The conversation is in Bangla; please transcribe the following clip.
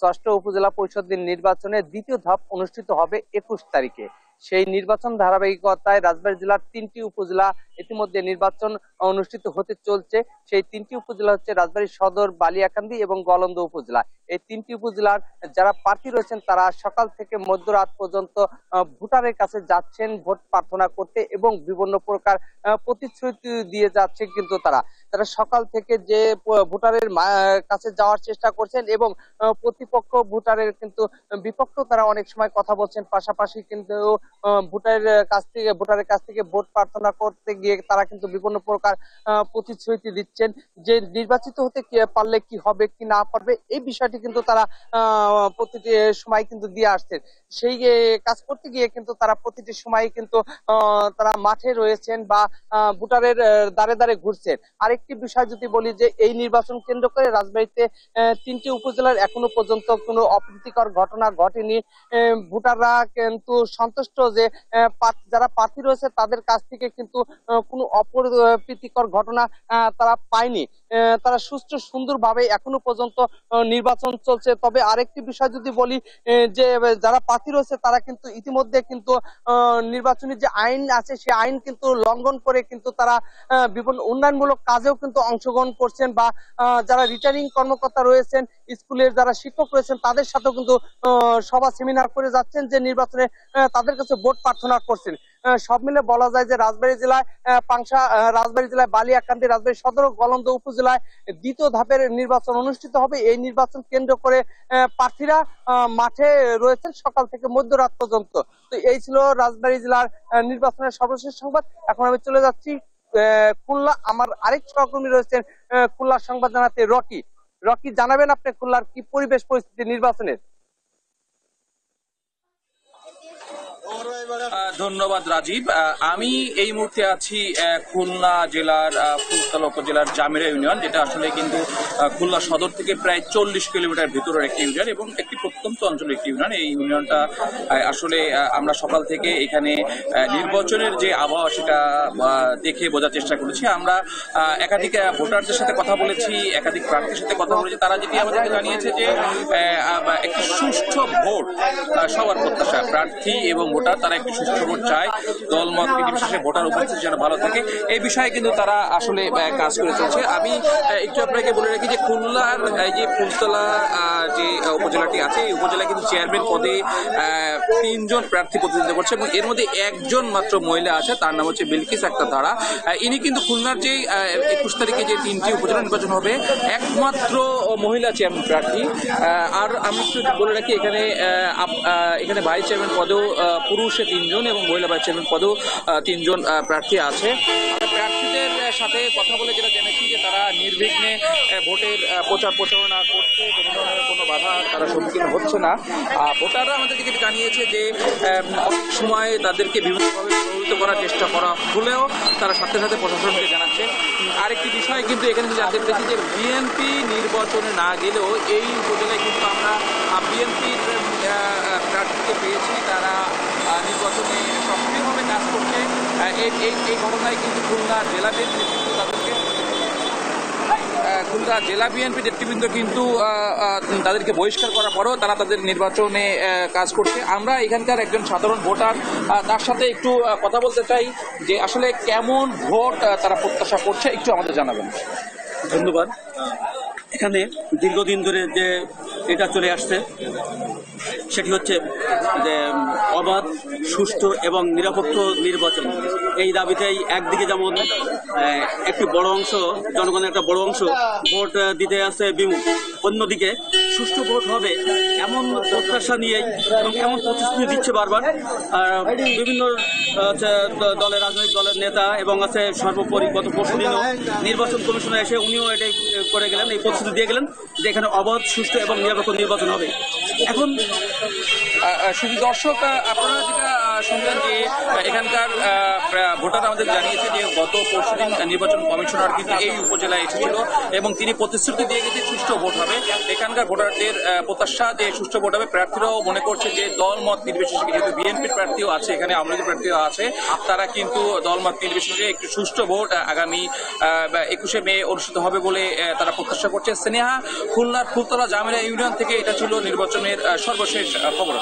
ষষ্ঠ উপজেলা পরিষদ নির্বাচনের দ্বিতীয় ধাপ অনুষ্ঠিত হবে 21 তারিখে। সেই নির্বাচন ধারাবাহিকতায় রাজবাড়ী জেলার 3টি উপজেলা ইতিমধ্যে নির্বাচন অনুষ্ঠিত হতে চলছে। সেই 3টি উপজেলা হচ্ছে রাজবাড়ী সদর, বালিয়াকান্দি এবং গলন্দ উপজেলা। এই 3টি উপজেলার যারা প্রার্থী রয়েছেন তারা সকাল থেকে মধ্যরাত পর্যন্ত ভোটারের কাছে যাচ্ছেন ভোট প্রার্থনা করতে এবং বিভিন্ন প্রকার প্রতিশ্রুতি দিয়ে যাচ্ছে। কিন্তু তারা সকাল থেকে যে ভোটারের কাছে যাওয়ার চেষ্টা করছেন এবং প্রতিপক্ষ ভোটারের কিন্তু বিপক্ষ তারা অনেক সময় কথা বলছেন, পাশাপাশি কিন্তু ভোটারের কাছ থেকে ভোট প্রার্থনা করতে গিয়ে তারা কিন্তু বিভিন্ন প্রকার প্রতিশ্রুতি দিচ্ছেন যে নির্বাচিত হতে পারলে কি হবে কি না পারবে, এই বিষয়টি কিন্তু তারা প্রতিটি সময় কিন্তু দিয়ে আসছেন। সেই কাজ করতে গিয়ে কিন্তু তারা প্রতিটি সময় কিন্তু তারা মাঠে রয়েছেন বা ভোটারের দ্বারে দ্বারে ঘুরছেন। আরেকটি বিষয় যদি বলি যে এই নির্বাচন কেন্দ্র করে রাজবাড়ীতে 3টি উপজেলার এখনো পর্যন্ত কোনো অপ্রীতিকর ঘটনা ঘটেনি। ভোটাররা কিন্তু সন্তুষ্ট যে যারা প্রার্থী রয়েছে তাদের কাছ থেকে কিন্তু কোনো অপ্রীতিকর ঘটনা তারা পায়নি। তারা সুষ্ঠু সুন্দরভাবে এখনো পর্যন্ত নির্বাচন চলছে। তবে আরেকটি বিষয় যদি বলি যে যারা প্রার্থী রয়েছে তারা কিন্তু ইতিমধ্যে কিন্তু নির্বাচনী যে আইন আছে সেই আইন কিন্তু লঙ্ঘন করে কিন্তু তারা বিভিন্ন উন্নয়নমূলক কাজেও কিন্তু অংশগ্রহণ করছেন বা যারা রিটার্নিং কর্মকর্তা রয়েছেন, স্কুলের যারা শিক্ষক রয়েছেন তাদের সাথেও কিন্তু সভা সেমিনার করে যাচ্ছেন যে নির্বাচনে তাদের কাছে ভোট প্রার্থনা করছেন। সব মিলে বলা যায় যে রাজবাড়ী জেলায় পাংশা, রাজবাড়ী জেলায় বালিয়াকান্দি, রাজবাড়ী সদর, গলন্দ উপজেলায় দ্বিতীয় ধাপের নির্বাচন অনুষ্ঠিত হবে। এই নির্বাচন কেন্দ্র করে প্রার্থীরা মাঠে রয়েছেন সকাল থেকে মধ্যরাত পর্যন্ত। তো এই ছিল রাজবাড়ী জেলার নির্বাচনের সর্বশেষ সংবাদ। এখন আমি চলে যাচ্ছি খুলনা। আমার আরেক সহকর্মী রয়েছেন খুলনার সংবাদ জানাতে রকি। রকি, জানাবেন আপনি খুলনার কি পরিবেশ পরিস্থিতি নির্বাচনের? ধন্যবাদ রাজীব। আমি এই মুহূর্তে আছি খুলনা জেলার ফুলতলা উপজেলার জামিরা ইউনিয়ন, যেটা আসলে কিন্তু খুলনা সদর থেকে প্রায় 40 কিলোমিটার ভিতরের একটি ইউনিয়ন এবং একটি প্রত্যন্ত অঞ্চলের একটি ইউনিয়ন। এই ইউনিয়নটা আসলে আমরা সকাল থেকে এখানে নির্বাচনের যে আবহাওয়া সেটা দেখে বোঝার চেষ্টা করেছি। আমরা একাধিক ভোটারদের সাথে কথা বলেছি, একাধিক প্রার্থীর সাথে কথা বলেছি। তারা যেটি আমাদেরকে জানিয়েছে যে একটি সুষ্ঠু ভোট সবার প্রত্যাশা, প্রার্থী এবং ভোটার তারা একটি সুষ্ঠু ভোট চায়, দলমত নির্বিশেষে ভোটার উপস্থিতি যেন ভালো থাকে, এই বিষয়ে কিন্তু তারা আসলে কাজ করে চলছে। আমি একটু আপনাকে বলে রাখি যে খুলনার যে ফুলতলা যে উপজেলাটি আছে এই উপজেলায় কিন্তু চেয়ারম্যান পদে 3 জন প্রার্থী প্রতিদ্বন্দ্বিতা করছে এবং এর মধ্যে একজন মাত্র মহিলা আছে, তার নাম হচ্ছে বিলকিস আক্তার ধারা। ইনি কিন্তু খুলনার যে 21 তারিখে যে 3টি উপজেলা নির্বাচন হবে একমাত্র মহিলা চেয়ারম্যান প্রার্থী। আর আমি একটু বলে রাখি এখানে ভাইস চেয়ারম্যান পদেও পুরুষে 3 জন এবং মহিলা ভাইস চেয়ারম্যান পদেও 3 জন প্রার্থী আছে। প্রার্থীদের সাথে কথা বলে যেটা জেনেছি যে তারা নির্বিঘ্নে ভোটের প্রচার প্রচারণা করছে, কোনো ধরনের কোনো বাধা তারা সম্মুখীন হচ্ছে না। ভোটাররা আমাদেরকে জানিয়েছে যে অনেক সময় তাদেরকে বিভিন্নভাবে প্রভাবিত করার চেষ্টা করা হলেও তারা সাথে সাথে প্রশাসনকে জানাচ্ছে। আরেকটি বিষয় কিন্তু এখানে জানতে পেরেছি যে বিএনপি নির্বাচনে না গেলেও এই উপজেলায় কিন্তু আমরা বিএনপির প্রার্থীকে পেয়েছি, তারা নির্বাচনে সক্রিয়ভাবে কাজ করছে। এই ঘটনায় কিন্তু খুলনা জেলা বিএনপি নেতৃবৃন্দ কিন্তু তাদেরকে বহিষ্কার করার পরেও তারা তাদের নির্বাচনে কাজ করছে। আমরা এখানকার একজন সাধারণ ভোটার, তার সাথে একটু কথা বলতে চাই যে আসলে কেমন ভোট তারা প্রত্যাশা করছে, একটু আমাদের জানাবেন। ধন্যবাদ। এখানে দীর্ঘদিন ধরে যে এটা চলে আসছে সেটি হচ্ছে যে অবাধ, সুষ্ঠু এবং নিরপেক্ষ নির্বাচন। এই দাবিতেই একদিকে যেমন একটি বড় অংশ জনগণের একটা বড় অংশ ভোট দিতে আছে বিমুখ, অন্যদিকে সুষ্ঠু ভোট হবে এমন প্রত্যাশা নিয়েই এবং এমন প্রতিশ্রুতি দিচ্ছে বারবার বিভিন্ন দলের রাজনৈতিক দলের নেতা এবং আছে সর্বোপরি গত পরশুদিনও নির্বাচন কমিশনে এসে উনিও এটাই করে গেলেন, এই প্রতিশ্রুতি দিয়ে গেলেন যে এখানে অবাধ, সুষ্ঠু এবং নিরপেক্ষ নির্বাচন হবে। এখন শুধু দর্শক আপনারা যেটা শুনলেন যে এখানকার ভোটার আমাদের জানিয়েছে যে গত পরশুদিন নির্বাচন কমিশনার কিন্তু এই উপজেলায় এসেছিল এবং তিনি প্রতিশ্রুতি দিয়ে গেছে সুষ্ঠু ভোট হবে। এখানকার ভোটারদের প্রত্যাশা যে সুষ্ঠু ভোট হবে। প্রার্থীরাও মনে করছে যে দল মত নির্বিশেষে, যেহেতু বিএনপির প্রার্থীও আছে এখানে, আওয়ামী লীগের প্রার্থীও আছে, তারা কিন্তু দল মত নির্বিশেষে একটি সুষ্ঠু ভোট আগামী 21শে মে অনুষ্ঠিত হবে বলে তারা প্রত্যাশা করছে। স্নেহা, খুলনার ফুলতলা জামিরা ইউনিয়ন থেকে এটা ছিল নির্বাচনের সর্বশেষ খবর।